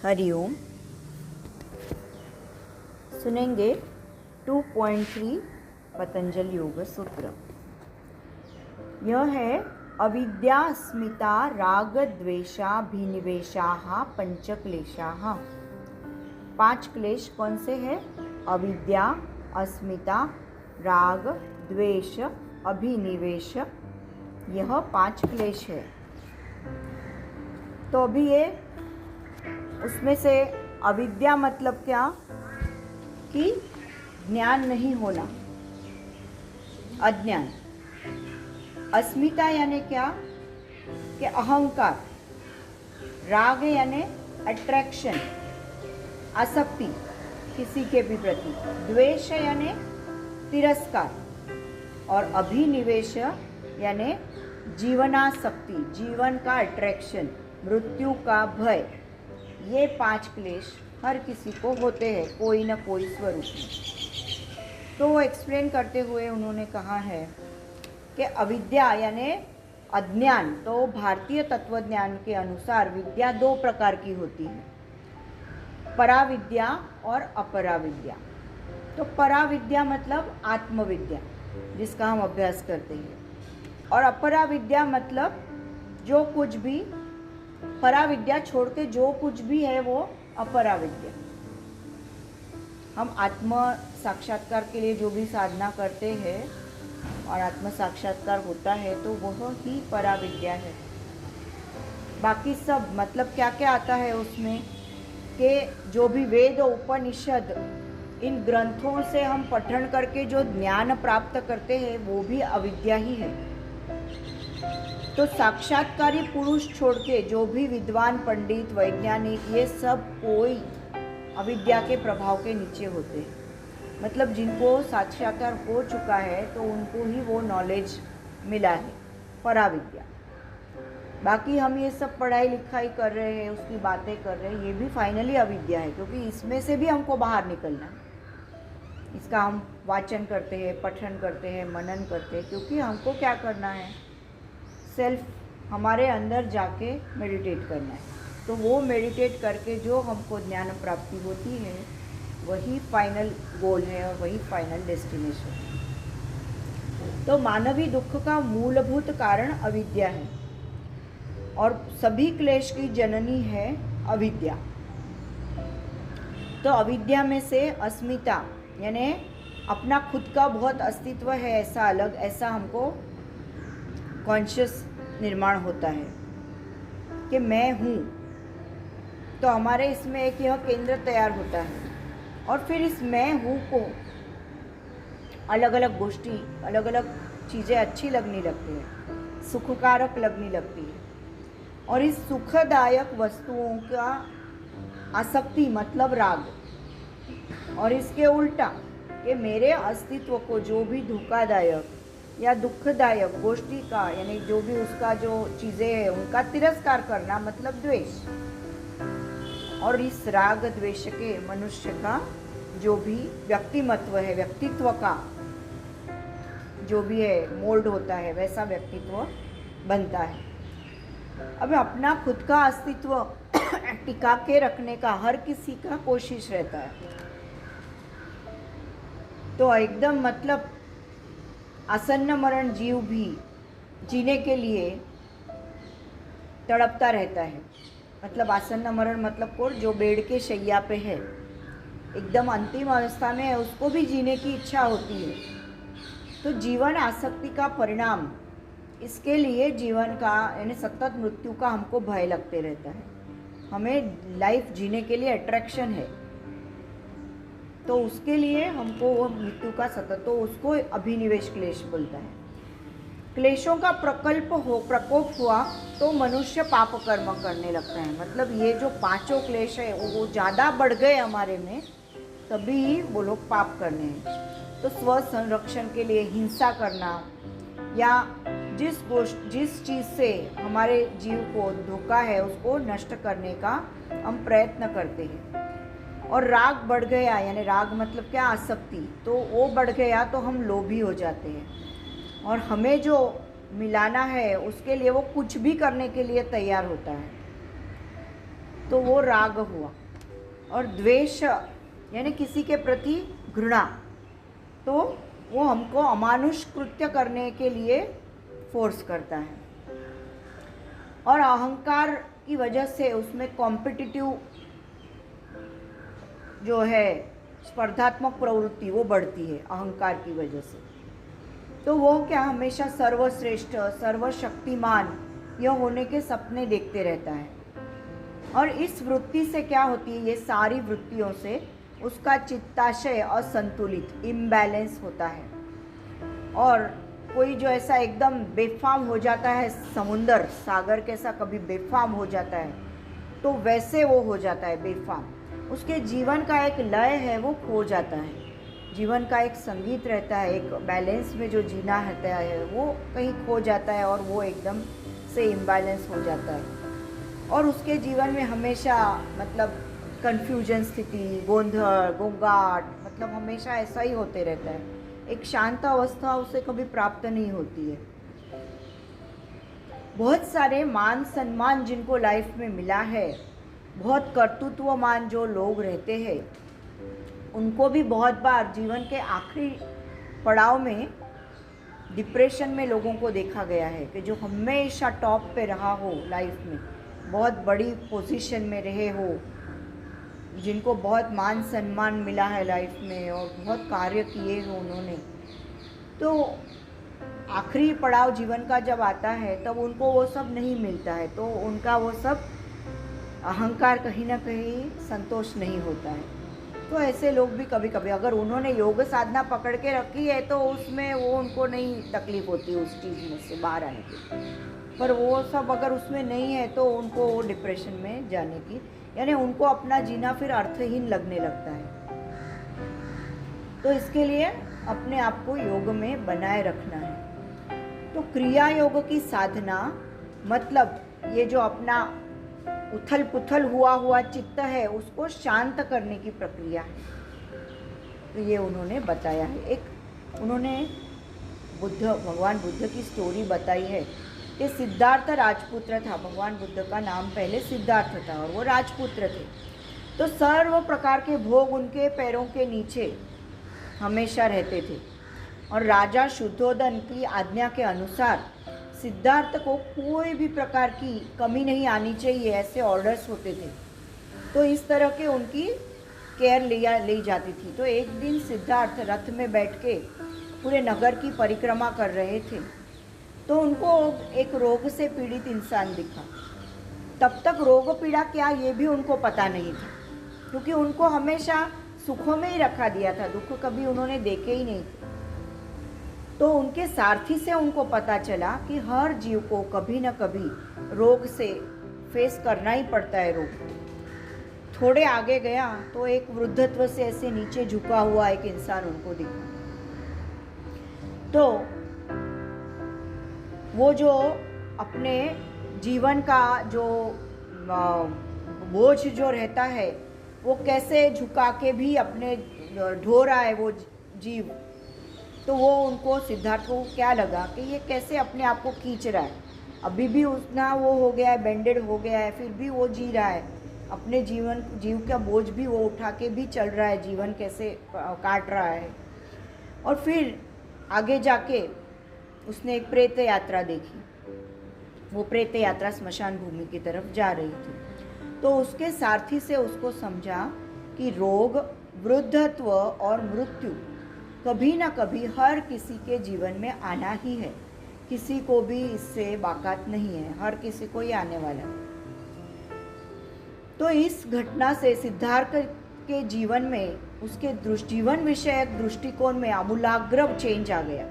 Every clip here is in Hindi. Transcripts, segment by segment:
हरिओम। सुनेंगे 2.3 पतंजल योग सूत्र। यह है अविद्या अस्मिता राग द्वेषाभिनिवेशाः पंचक्लेशाः। 5 क्लेश कौन से हैं? अविद्या, अस्मिता, राग, द्वेष, अभिनिवेश, यह 5 क्लेश है। तो अभी ये उसमें से अविद्या मतलब क्या कि ज्ञान नहीं होना, अज्ञान। अस्मिता यानी क्या कि अहंकार। राग यानी अट्रैक्शन, आसक्ति किसी के भी प्रति। द्वेष यानी तिरस्कार। और अभिनिवेश यानी जीवनासक्ति, जीवन का अट्रैक्शन, मृत्यु का भय। ये 5 क्लेश हर किसी को होते हैं कोई न कोई स्वरूप में। तो वो एक्सप्लेन करते हुए उन्होंने कहा है कि अविद्या यानी अज्ञान। तो भारतीय तत्वज्ञान के अनुसार विद्या 2 प्रकार की होती है, पराविद्या और अपराविद्या। तो पराविद्या मतलब आत्मविद्या, जिसका हम अभ्यास करते हैं, और अपराविद्या मतलब जो कुछ भी, पराविद्या छोड़ के जो कुछ भी है वो अपराविद्या। हम आत्म साक्षात्कार के लिए जो भी साधना करते हैं और आत्म साक्षात्कार होता है तो वह ही पराविद्या है। बाकी सब मतलब क्या क्या आता है उसमें कि जो भी वेद उपनिषद, इन ग्रंथों से हम पठन करके जो ज्ञान प्राप्त करते हैं वो भी अविद्या ही है। तो साक्षात्कारी पुरुष छोड़ के जो भी विद्वान, पंडित, वैज्ञानिक, ये सब कोई अविद्या के प्रभाव के नीचे होते हैं। मतलब जिनको साक्षात्कार हो चुका है तो उनको ही वो नॉलेज मिला है, पराविद्या। बाकी हम ये सब पढ़ाई लिखाई कर रहे हैं, उसकी बातें कर रहे हैं, ये भी फाइनली अविद्या है, क्योंकि इसमें से भी हमको बाहर निकलना है। इसका हम वाचन करते हैं, पठन करते हैं, मनन करते हैं, क्योंकि हमको क्या करना है, सेल्फ हमारे अंदर जाके मेडिटेट करना है। तो वो मेडिटेट करके जो हमको ज्ञान प्राप्ति होती है वही फाइनल गोल है और वही फाइनल डेस्टिनेशन है। तो मानवीय दुख का मूलभूत कारण अविद्या है और सभी क्लेश की जननी है अविद्या। तो अविद्या में से अस्मिता यानी अपना खुद का बहुत अस्तित्व है, ऐसा अलग, ऐसा हमको कॉन्शियस निर्माण होता है कि मैं हूँ। तो हमारे इसमें एक यह केंद्र तैयार होता है और फिर इस मैं हूँ को अलग अलग गोष्ठी, अलग अलग चीज़ें अच्छी लगने लगती है, सुखकारक लगने लगती है। और इस सुखदायक वस्तुओं का आसक्ति मतलब राग, और इसके उल्टा कि मेरे अस्तित्व को जो भी धोखादायक या दुखदायक गोष्ठी का, यानी जो भी उसका जो चीज़ें हैं उनका तिरस्कार करना मतलब द्वेष। और इस राग द्वेष के मनुष्य का जो भी व्यक्तिमत्व है, व्यक्तित्व का जो भी है मोल्ड होता है, वैसा व्यक्तित्व बनता है। अब अपना खुद का अस्तित्व टिका के रखने का हर किसी का कोशिश रहता है। तो एकदम मतलब आसन्न मरण जीव भी जीने के लिए तड़पता रहता है। मतलब आसन्न मरण मतलब कौन? जो बेड के शैया पे है, एकदम अंतिम अवस्था में है, उसको भी जीने की इच्छा होती है। तो जीवन आसक्ति का परिणाम, इसके लिए जीवन का यानी सतत मृत्यु का हमको भय लगते रहता है। हमें लाइफ जीने के लिए अट्रैक्शन है, तो उसके लिए हमको वो मृत्यु का सतत, तो उसको अभिनिवेश क्लेश बोलता है। क्लेशों का प्रकोप हुआ तो मनुष्य पाप कर्म करने लगता है। मतलब ये जो 5 क्लेश है वो ज़्यादा बढ़ गए हमारे में, तभी वो लोग पाप करने हैं। तो स्व संरक्षण के लिए हिंसा करना या जिस चीज़ से हमारे जीव को धोखा है उसको नष्ट करने का हम प्रयत्न करते हैं। और राग बढ़ गया, यानी राग मतलब क्या? आसक्ति। तो वो बढ़ गया तो हम लोभी हो जाते हैं और हमें जो मिलाना है उसके लिए वो कुछ भी करने के लिए तैयार होता है। तो वो राग हुआ। और द्वेष यानी किसी के प्रति घृणा, तो वो हमको अमानुष कृत्य करने के लिए फोर्स करता है। और अहंकार की वजह से उसमें कॉम्पिटिटिव जो है स्पर्धात्मक प्रवृत्ति वो बढ़ती है अहंकार की वजह से। तो वो क्या हमेशा सर्वश्रेष्ठ सर्वशक्तिमान यह होने के सपने देखते रहता है। और इस वृत्ति से क्या होती है, ये सारी वृत्तियों से उसका चित्ताशय असंतुलित इम्बैलेंस होता है। और कोई जो ऐसा एकदम बेफाम हो जाता है, समुंदर सागर कैसा कभी बेफाम हो जाता है, तो वैसे वो हो जाता है बेफाम। उसके जीवन का एक लय है वो खो जाता है, जीवन का एक संगीत रहता है, एक बैलेंस में जो जीना रहता है वो कहीं खो जाता है और वो एकदम से इम्बैलेंस हो जाता है। और उसके जीवन में हमेशा मतलब कन्फ्यूजन स्थिति, गोंधळ गोंगाट, मतलब हमेशा ऐसा ही होते रहता है। एक शांत अवस्था उसे कभी प्राप्त नहीं होती है। बहुत सारे मान सम्मान जिनको लाइफ में मिला है, बहुत कर्तृत्वमान जो लोग रहते हैं, उनको भी बहुत बार जीवन के आखिरी पड़ाव में डिप्रेशन में लोगों को देखा गया है कि जो हमेशा टॉप पे रहा हो लाइफ में, बहुत बड़ी पोजीशन में रहे हो, जिनको बहुत मान सम्मान मिला है लाइफ में और बहुत कार्य किए हो उन्होंने, तो आखिरी पड़ाव जीवन का जब आता है तब उनको वो सब नहीं मिलता है, तो उनका वो सब अहंकार कहीं ना कहीं संतोष नहीं होता है। तो ऐसे लोग भी कभी कभी अगर उन्होंने योग साधना पकड़ के रखी है तो उसमें वो उनको नहीं तकलीफ होती उस चीज़ में से बाहर आने की, पर वो सब अगर उसमें नहीं है तो उनको वो डिप्रेशन में जाने की, यानी उनको अपना जीना फिर अर्थहीन लगने लगता है। तो इसके लिए अपने आप को योग में बनाए रखना है। तो क्रिया योग की साधना मतलब ये जो अपना उथल पुथल हुआ चित्त है उसको शांत करने की प्रक्रिया है। तो ये उन्होंने बताया है। एक उन्होंने भगवान बुद्ध की स्टोरी बताई है कि सिद्धार्थ राजपुत्र था। भगवान बुद्ध का नाम पहले सिद्धार्थ था और वो राजपुत्र थे। तो सर्व प्रकार के भोग उनके पैरों के नीचे हमेशा रहते थे और राजा शुद्धोधन की आज्ञा के अनुसार सिद्धार्थ को कोई भी प्रकार की कमी नहीं आनी चाहिए, ऐसे ऑर्डर्स होते थे। तो इस तरह के उनकी केयर ली जाती थी। तो एक दिन सिद्धार्थ रथ में बैठ के पूरे नगर की परिक्रमा कर रहे थे, तो उनको एक रोग से पीड़ित इंसान दिखा। तब तक रोग पीड़ा क्या ये भी उनको पता नहीं था, क्योंकि उनको हमेशा सुखों में ही रखा दिया था, दुख कभी उन्होंने देखे ही नहीं थे। तो उनके सारथी से उनको पता चला कि हर जीव को कभी न कभी रोग से फेस करना ही पड़ता है। रोग थोड़े आगे गया तो एक वृद्धत्व से ऐसे नीचे झुका हुआ एक इंसान उनको दिखा। तो वो जो अपने जीवन का जो बोझ जो रहता है वो कैसे झुका के भी अपने ढो रहा है वो जीव, तो वो उनको सिद्धार्थ को क्या लगा कि ये कैसे अपने आप को खींच रहा है, अभी भी उसना वो हो गया है, बेंडेड हो गया है, फिर भी वो जी रहा है अपने जीव का बोझ भी वो उठा के भी चल रहा है, जीवन कैसे काट रहा है। और फिर आगे जाके उसने एक प्रेत यात्रा देखी। वो प्रेत यात्रा स्मशान भूमि की तरफ जा रही थी। तो उसके सारथी से उसको समझा कि रोग, वृद्धत्व और मृत्यु कभी ना कभी हर किसी के जीवन में आना ही है, किसी को भी इससे बाकात नहीं है, हर किसी को ही आने वाला। तो इस घटना से सिद्धार्थ के जीवन में उसके जीवन विषयक दृष्टिकोण में आमूलाग्र चेंज आ गया।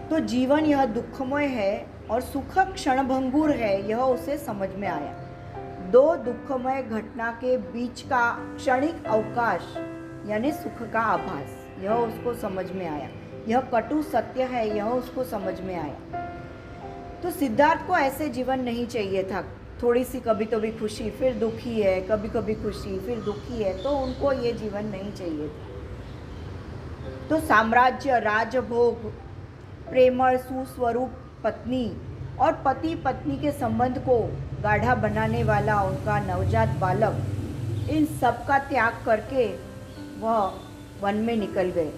तो जीवन यह दुखमय है और सुख क्षणभंगुर है, यह उसे समझ में आया। दो दुखमय घटना के बीच का क्षणिक अवकाश यानी सुख का आभास, यह उसको समझ में आया। यह कटु सत्य है, यह उसको समझ में आया। तो सिद्धार्थ को ऐसे जीवन नहीं चाहिए था, थोड़ी सी कभी कभी खुशी फिर दुखी है, कभी कभी खुशी फिर दुखी है, तो उनको ये जीवन नहीं चाहिए था। तो साम्राज्य, राजभोग, प्रेमळ सुस्वरूप पत्नी और पति पत्नी के संबंध को गाढ़ा बनाने वाला उनका नवजात बालक, इन सब का त्याग करके वह वन में निकल गए।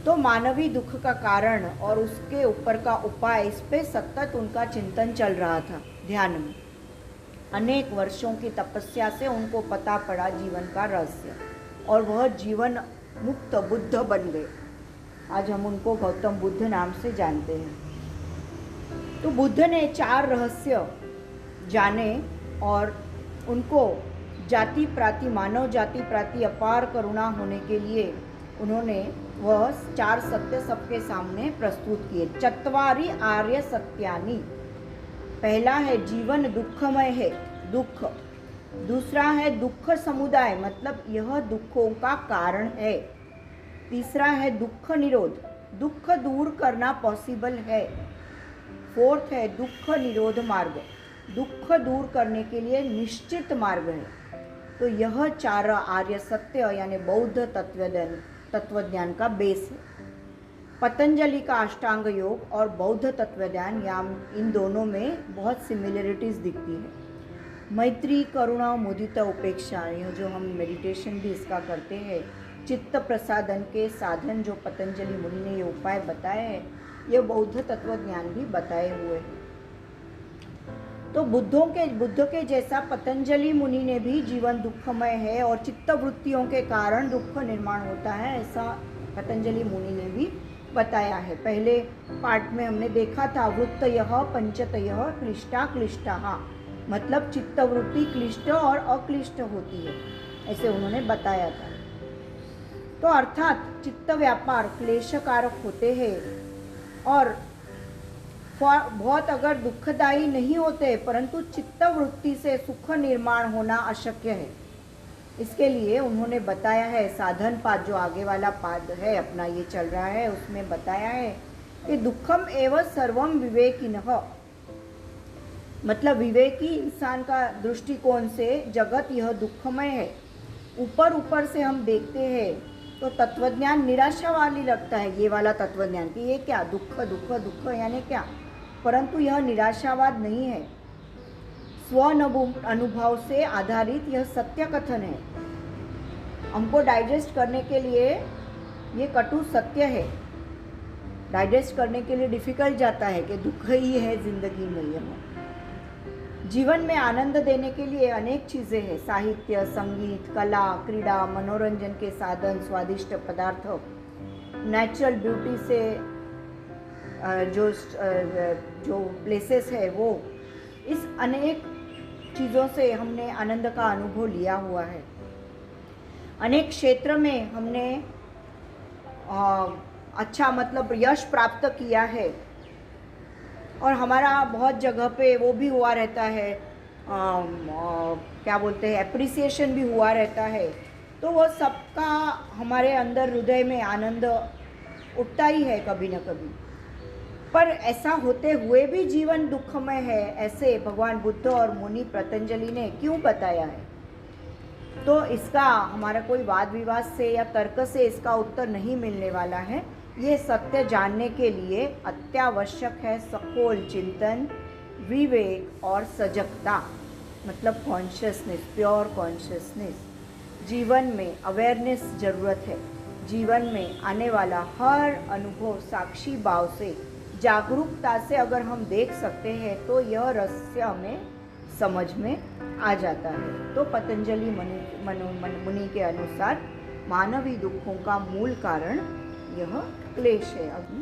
तो मानवीय दुख का कारण और उसके ऊपर का उपाय, इस पे सतत उनका चिंतन चल रहा था ध्यान में। अनेक वर्षों की तपस्या से उनको पता पड़ा जीवन का रहस्य, और वह जीवन मुक्त बुद्ध बन गए। आज हम उनको गौतम बुद्ध नाम से जानते हैं। तो बुद्ध ने 4 रहस्य जाने और उनको जाति प्राति, मानव जाति प्राति अपार करुणा होने के लिए उन्होंने वह 4 सत्य सबके सामने प्रस्तुत किए। 4 आर्य सत्यानि। पहला है जीवन दुखमय है, दुख। दूसरा है दुख समुदाय, मतलब यह दुखों का कारण है। तीसरा है दुख निरोध, दुख दूर करना पॉसिबल है। 4th है दुख निरोध मार्ग, दुख दूर करने के लिए निश्चित मार्ग है। तो यह 4 आर्य सत्य यानी बौद्ध तत्वज्ञान का बेस है। पतंजलि का अष्टांग योग और बौद्ध तत्वज्ञान, या इन दोनों में बहुत सिमिलरिटीज़ दिखती है। मैत्री, करुणा, मुदिता, उपेक्षा, यह जो हम मेडिटेशन भी इसका करते हैं, चित्त प्रसादन के साधन जो पतंजलि मुनि ने ये उपाय बताए हैं, ये बौद्ध तत्वज्ञान भी बताए हुए हैं। तो बुद्ध के जैसा पतंजलि मुनि ने भी जीवन दुखमय है और चित्त वृत्तियों के कारण दुख निर्माण होता है, ऐसा पतंजलि मुनि ने भी बताया है। पहले पार्ट में हमने देखा था वृत्तयः पंचतयः क्लिष्टा क्लिष्टाः, मतलब चित्त वृत्ति क्लिष्ट और अक्लिष्ट होती है, ऐसे उन्होंने बताया था। तो अर्थात चित्त व्यापार क्लेशकारक होते हैं और बहुत अगर दुखदायी नहीं होते, परंतु चित्त वृत्ति से सुख निर्माण होना अशक्य है। इसके लिए उन्होंने बताया है, साधन पाद जो आगे वाला पाद है अपना ये चल रहा है, उसमें बताया है कि दुखम एवं सर्वम विवेकिनः, मतलब विवेकी इंसान का दृष्टिकोण से जगत यह दुखमय है। ऊपर ऊपर से हम देखते हैं तो तत्वज्ञान निराशा वाली लगता है, ये वाला तत्वज्ञान कि ये क्या दुख दुख दुख यानी क्या, परंतु यह निराशावाद नहीं है। स्व अनुभव से आधारित यह सत्य कथन है। हमको डाइजेस्ट करने के लिए ये कटु सत्य है, डाइजेस्ट करने के लिए डिफिकल्ट जाता है कि दुख ही है जिंदगी में। यह जीवन में आनंद देने के लिए अनेक चीज़ें हैं, साहित्य, संगीत, कला, क्रीड़ा, मनोरंजन के साधन, स्वादिष्ट पदार्थ, नेचुरल ब्यूटी से जो प्लेसेस है वो, इस अनेक चीज़ों से हमने आनंद का अनुभव लिया हुआ है। अनेक क्षेत्र में हमने अच्छा मतलब यश प्राप्त किया है और हमारा बहुत जगह पे वो भी हुआ रहता है, क्या बोलते हैं, एप्रिसिएशन भी हुआ रहता है। तो वो सबका हमारे अंदर हृदय में आनंद उठता ही है कभी न कभी। पर ऐसा होते हुए भी जीवन दुखमय है, ऐसे भगवान बुद्ध और मुनि पतंजलि ने क्यों बताया है? तो इसका हमारा कोई वाद विवाद से या तर्क से इसका उत्तर नहीं मिलने वाला है। ये सत्य जानने के लिए अत्यावश्यक है सखोल चिंतन, विवेक और सजगता, मतलब कॉन्शियसनेस, प्योर कॉन्शियसनेस। जीवन में अवेयरनेस ज़रूरत है। जीवन में आने वाला हर अनुभव साक्षी भाव से, जागरूकता से अगर हम देख सकते हैं तो यह रहस्य हमें समझ में आ जाता है। तो पतंजलि मुनि के अनुसार मानवीय दुखों का मूल कारण यह क्लेश है। अभी